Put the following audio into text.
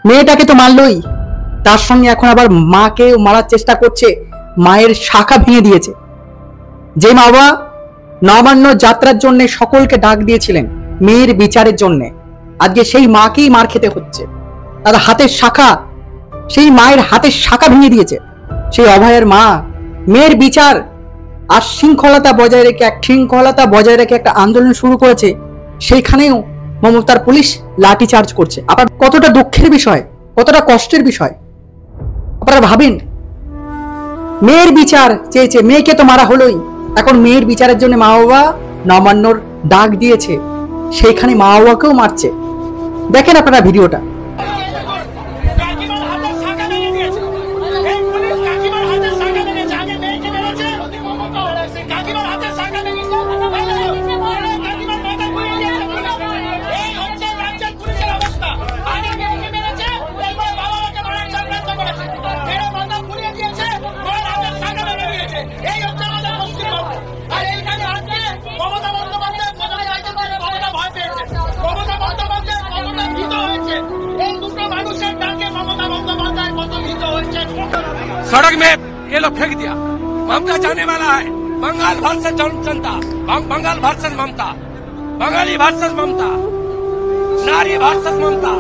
মেয়েটাকে তো মারলই, তার সঙ্গে এখন আবার মাকে মারার চেষ্টা করছে, মায়ের শাখা ভেঙে দিয়েছে। যে মা বাবা নবান্ন যাত্রার জন্য সকলকে ডাক দিয়েছিলেন মেয়ের বিচারের জন্য, আজকে সেই মাকেই মার খেতে হচ্ছে। তাদের হাতের শাখা, সেই মায়ের হাতের শাখা ভেঙে দিয়েছে সেই অভয়ের মা। মেয়ের বিচার আর শৃঙ্খলতা বজায় রেখে একটা আন্দোলন শুরু করেছে, সেইখানেও মমতার পুলিশ লাঠি চার্জ করছে। আপনার কতটা দুঃখের বিষয়, কতটা কষ্টের বিষয় আপনারা ভাবেন। মেয়ের বিচার চেয়েছে, মেয়েকে তো মারা হলোই, এখন মেয়ের বিচারের জন্য মা বাবা নবান্নর ডাক দিয়েছে, সেইখানে মা বাবাকেও মারছে। দেখেন আপনারা ভিডিওটা। सड़क में ये लोग फेंक दिया। ममता जाने वाला है, बंगाल वर्सेस जनता, बंगाल वर्सेस ममता, बंगाली वर्सेस ममता, नारी वर्सेस ममता।